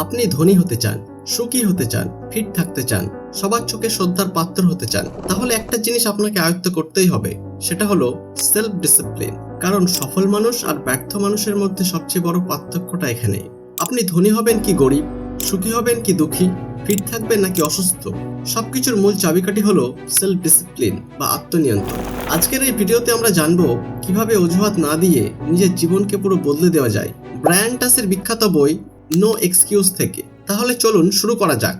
আপনি ধনী হতে চান, সুখী হতে চান, ফিট থাকতে চান, সবার চোখে শ্রদ্ধার পাত্র হতে চান, তাহলে একটা জিনিস আপনাকে আয়ত্ত করতেই হবে, সেটা হলো সেলফ ডিসিপ্লিন। কারণ সফল মানুষ আর ব্যর্থ মানুষের মধ্যে সবচেয়ে বড় পার্থক্যটা এখানেই। আপনি ধনী হবেন কি গরিব, সুখী হবেন কি দুঃখী, ফিট থাকবেন নাকি অসুস্থ, সবকিছুর মূল চাবিকাঠি হলো সেলফ ডিসিপ্লিন বা আত্মনিয়ন্ত্রণ। আজকের এই ভিডিওতে আমরা জানবো কিভাবে অজুহাত না দিয়ে নিজের জীবনকে পুরো বদলে দেওয়া যায়, ব্রায়ান টাসের বিখ্যাত বই নো এক্সকিউজ থেকে। তাহলে চলুন শুরু করা যাক।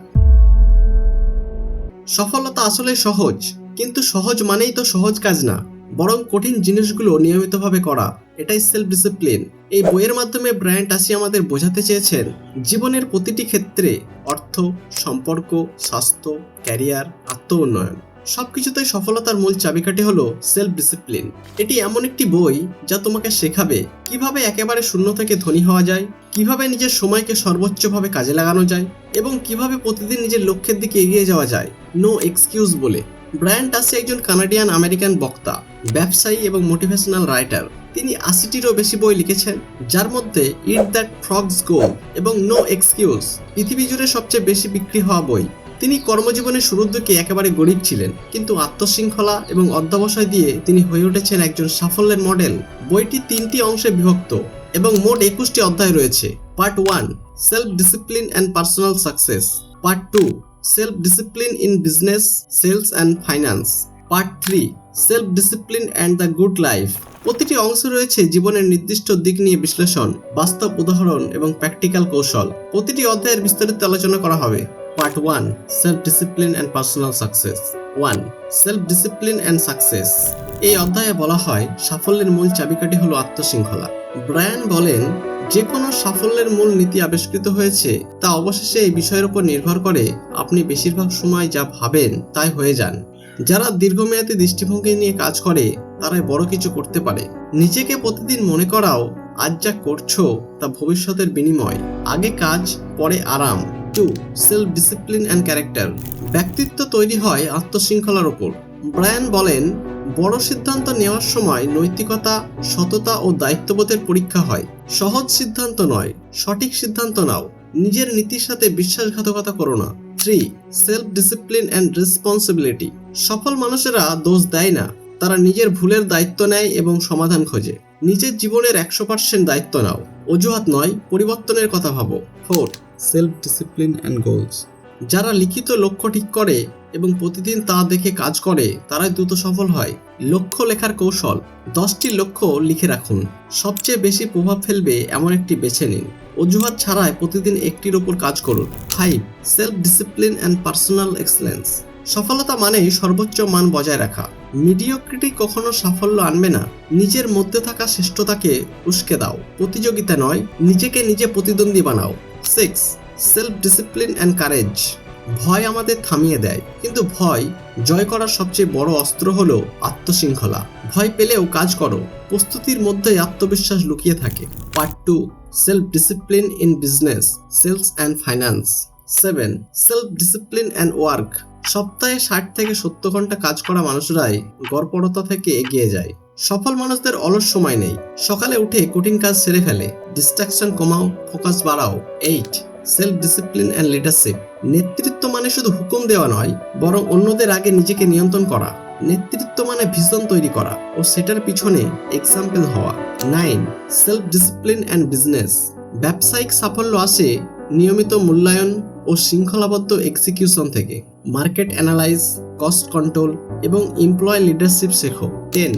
সফলতা আসলে সহজ, কিন্তু সহজ মানেই তো সহজ কাজ না, বরং কঠিন জিনিসগুলো নিয়মিতভাবে করা, এটাই সেলফ ডিসিপ্লিন। এই বইয়ের মাধ্যমে ব্রায়ান টাসি আমাদের বোঝাতে চেয়েছেন জীবনের প্রতিটি ক্ষেত্রে অর্থ, সম্পর্ক, স্বাস্থ্য, ক্যারিয়ার, আত্ম উন্নয়ন সবকিছুতেই সফলতার মূল চাবিকাঠি হলো সেলফ ডিসিপ্লিন। এটি এমন একটি বই যা তোমাকে শেখাবে কিভাবে একেবারে শূন্য থেকে ধনী হওয়া যায়, কিভাবে নিজের সময়কে সর্বোচ্চভাবে কাজে লাগানো যায় এবং কিভাবে প্রতিদিন নিজের লক্ষ্যের দিকে এগিয়ে যাওয়া যায় নো এক্সকিউজ বলে। ব্রায়ান টাসি একজন কানাডিয়ান আমেরিকান বক্তা, ব্যবসায়ী এবং মোটিভেশনাল রাইটার। তিনি ৮০টিরও বেশি বই লিখেছেন, যার মধ্যে ইট দ্যাট ফ্রগস গো এবং নো এক্সকিউজ পৃথিবী জুড়ে সবচেয়ে বেশি বিক্রি হওয়া বই। তিনি কর্মজীবনের শুরুর দিকে একেবারে গরিব ছিলেন, কিন্তু আত্মশৃঙ্খলা এবং অধ্যবসায় দিয়ে তিনি হয়ে উঠেছেন একজন সাফল্যের মডেল। বইটি ৩টি অংশে বিভক্ত এবং মোট ২১টি অধ্যায় রয়েছে। Part 1, self discipline and personal success. Part 2, self discipline in business, sales and finance. Part 3, self discipline and the good life. প্রতিটি অংশে রয়েছে জীবনের নির্দিষ্ট দিক নিয়ে বিশ্লেষণ, বাস্তব উদাহরণ এবং প্র্যাকটিক্যাল কৌশল। প্রতিটি অধ্যায়ের বিস্তারিত আলোচনা করা হবে। Part 1, self discipline and personal success. 1, self discipline and success. এই অধ্যায়ে বলা হয় সাফল্যের মূল চাবিকাঠি হলো আত্মশৃঙ্খলা। ব্রায়ান বলেন, যে কোনো সাফল্যের মূল নীতি আবিষ্কৃত হয়েছে তা অবশেষে এই বিষয়ের উপর নির্ভর করে আপনি বেশিরভাগ সময় যা ভাবেন তাই হয়ে যান। যারা দীর্ঘমেয়াদী দৃষ্টিভঙ্গি নিয়ে কাজ করে তারাই বড় কিছু করতে পারে। নিজেকে প্রতিদিন মনে করাও আজ যা করছো তা ভবিষ্যতের বিনিময়, আগে কাজ পরে আরাম। 2, সেলফ ডিসিপ্লিন অ্যান্ড ক্যারেক্টার। ব্যক্তিত্ব তৈরি হয় আত্মশৃঙ্খলার উপর। ব্রায়ান বলেন, বড় সিদ্ধান্ত নেওয়ার সময় নৈতিকতা, সততা ও দায়িত্ববোধের পরীক্ষা হয়। সহজ সিদ্ধান্ত নয়, সঠিক সিদ্ধান্ত নাও। নিজের নীতির সাথে বিশ্বাসঘাতকতা করো না। 3, সেলফ ডিসিপ্লিন অ্যান্ড রেসপন্সিবিলিটি। সফল মানুষেরা দোষ দেয় না, তারা নিজের ভুলের দায়িত্ব নেয় এবং সমাধান খোঁজে। নিজের জীবনের ১০০% দায়িত্ব নাও, অজুহাত নয়, পরিবর্তনের কথা ভাবো। 4, সেলফ ডিসিপ্লিন অ্যান্ড গোলস। যারা লিখিত লক্ষ্য ঠিক করে এবং প্রতিদিন তা দেখে কাজ করে তারাই দ্রুত সফল হয়। লক্ষ্য লেখার কৌশল: 10টি লক্ষ্য লিখে রাখুন, সবচেয়ে বেশি প্রভাব ফেলবে এমন একটি বেছে নিন। অজুহাত ছাড়াই প্রতিদিন একটির উপর কাজ করুন। 5, self discipline and personal excellence. সফলতা মানেই সর্বোচ্চ মান বজায় রাখা। মিডিওক্রিটি কখনো সাফল্য আনবে না। নিজের মধ্যে থাকা শ্রেষ্ঠতাকে উস্কে দাও, প্রতিযোগিতা নয়, নিজেকে নিজে প্রতিদ্বন্দ্বী বানাও। 6, সেলফ ডিসিপ্লিন অ্যান্ড কারেজ। ভয় আমাদের থামিয়ে দেয়, কিন্তু ভয় জয় করার সবচেয়ে বড় অস্ত্র হলো আত্মশৃঙ্খলা। ভয় পেলেও কাজ করো, প্রস্তুতির মধ্যেই আত্মবিশ্বাস লুকিয়ে থাকে। Part 2, self discipline in business, sales and finance. 7, self discipline and work. সপ্তাহে 60 থেকে 70 ঘন্টা কাজ করা মানুষরাই গড়পড়তা থেকে এগিয়ে যায়। সফল মানুষদের অলস সময় নেই, সকালে উঠে কঠিন কাজ সেরে ফেলে। ডিস্ট্রাকশন কমাও, ফোকাস বাড়াও। 8, সেলফ ডিসিপ্লিন অ্যান্ড লিডারশিপ। নেতৃত্ব মানে শুধু হুকুম দেওয়া নয়, বরং অন্যদের আগে নিজেকে নিয়ন্ত্রণ করা। নেতৃত্ব মানে ভিশন তৈরি করা ও সেটার পিছনে এক্সাম্পল হওয়া। 9, সেলফ ডিসিপ্লিন অ্যান্ড বিজনেস। ব্যবসায়িক সাফল্য আসে নিয়মিত মূল্যায়ন ও শৃঙ্খলাবদ্ধ এক্সিকিউশন থেকে। মার্কেট অ্যানালাইজ, কস্ট কন্ট্রোল এবং এমপ্লয় লিডারশিপ শেখো। 10,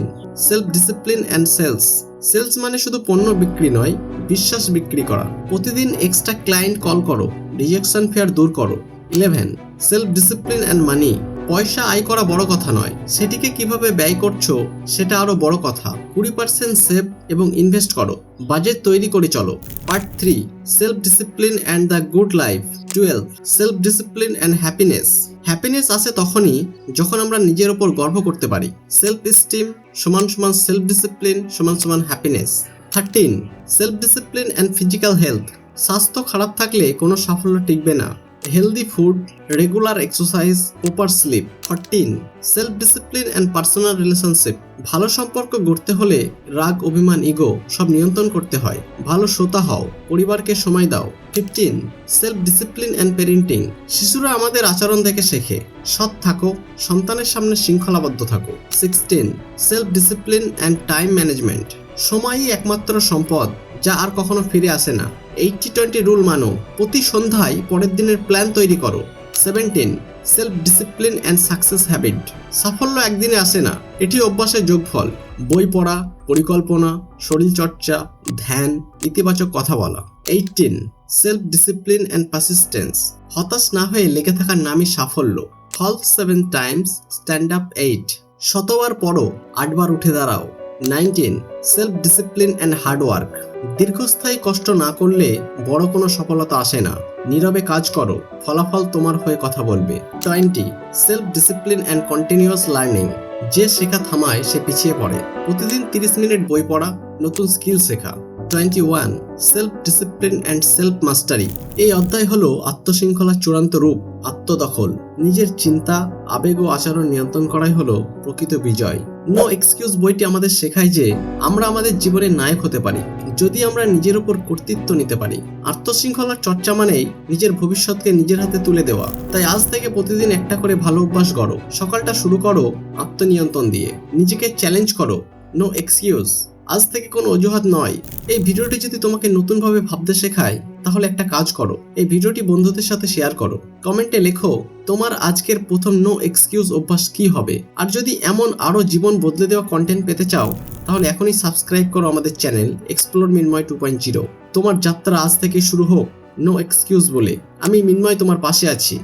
self discipline and sales. Sales মানে শুধু পণ্য বিক্রি নয়, বিশ্বাস বিক্রি করা। প্রতিদিন এক্সট্রা ক্লায়েন্ট কল করো, রিজেকশন ফেয়ার দূর করো। 11, সেলফ ডিসিপ্লিন অ্যান্ড মানি। পয়সা আয় করা বড় কথা নয়, সেটিকে কিভাবে ব্যয় করছো সেটা আরো বড় কথা। 20% সেভ এবং ইনভেস্ট করো, বাজেট তৈরি করে চলো। Part 3, self discipline and the good life. 12, self discipline and happiness. Happiness আসে তখনই যখন আমরা নিজের ওপর গর্ব করতে পারি। সেলফ এস্টিম সমান সমান সেলফ ডিসিপ্লিন সমান সমান happiness. 13, self discipline and physical health. স্বাস্থ্য খারাপ থাকলে কোনো সাফল্য টিকবে না। healthy food, regular exercise, proper sleep. 14. Self-discipline and personal relationship. ভালো সম্পর্ক গড়তে হলে রাগ, অভিমান, ইগো সব নিয়ন্ত্রণ করতে হয়। ভালো শ্রোতা হও, পরিবারকে সময় দাও। 15. Self-discipline and parenting. শিশুরা আমাদের আচরণ দেখে শেখে। সৎ থাকো, সন্তানের সামনে শৃঙ্খলাবদ্ধ থাকো। 16. Self-discipline and time management. সময়ই একমাত্র সম্পদ যা আর কখনো ফিরে আসে না। 80-20 রুল মানো, প্রতি সন্ধ্যায় পরের দিনের প্ল্যান তৈরি করো। 17. Self discipline and success habit. সাফল্য একদিনে আসে না, এটি অভ্যাসের যোগফল। বই পড়া, পরিকল্পনা, শরীরচর্চা, ধ্যান, ইতিবাচক কথা বলা। 18. Self discipline and persistence. হতাশ না হয়ে লেগে থাকার নামই সাফল্য। ফল 7 টাইমস, স্ট্যান্ড আপ 8। শতবার পড়ো, 8 বার উঠে দাঁড়াও। 19. Self discipline and hard work. দীর্ঘস্থায়ী কষ্ট না করলে বড় কোনো সফলতা আসে না। নীরবে কাজ করো, ফলাফল তোমার হয়ে কথা বলবে। 20. Self discipline and continuous learning. যে শেখা থামায় সে পিছিয়ে পড়ে। প্রতিদিন 30 মিনিট বই পড়া, নতুন স্কিল শেখা। 21. সেলফ ডিসিপ্লিন অ্যান্ড সেলফ মাস্টারি। এই অধ্যায় হলো আত্মশৃঙ্খলার চূড়ান্ত রূপ, আত্মদখল। নিজের চিন্তা, আবেগ ও আচরণ নিয়ন্ত্রণ করাই হলো প্রকৃত বিজয়। নো এক্সকিউজ বইটি আমাদের শেখায় যে আমরা আমাদের জীবনের নায়ক হতে পারি যদি আমরা নিজের উপর কর্তৃত্ব নিতে পারি। আত্মশৃঙ্খলার চর্চা মানেই নিজের ভবিষ্যৎকে নিজের হাতে তুলে দেওয়া। তাই আজ থেকে প্রতিদিন একটা করে ভালো অভ্যাস গড়ো। সকালটা শুরু করো আত্মনিয়ন্ত্রণ দিয়ে। নিজেকে চ্যালেঞ্জ করো, নো এক্সকিউজ। আজ থেকে কোনো অজুহাত নয়। এই ভিডিওটি যদি তোমাকে নতুনভাবে ভাবতে শেখায় তাহলে একটা কাজ করো, এই ভিডিওটি বন্ধুদের সাথে শেয়ার করো। কমেন্টে লেখো তোমার আজকের প্রথম নো এক্সকিউজ অভ্যাস কি হবে। আর যদি এমন আরো জীবন বদলে দেওয়া কন্টেন্ট পেতে চাও তাহলে এখনই সাবস্ক্রাইব করো আমাদের চ্যানেল এক্সপ্লোর মিনময় 2.0। তোমার যাত্রা আজ থেকে শুরু হোক নো এক্সকিউজ বলে। আমি মিনময় তোমার পাশে আছি।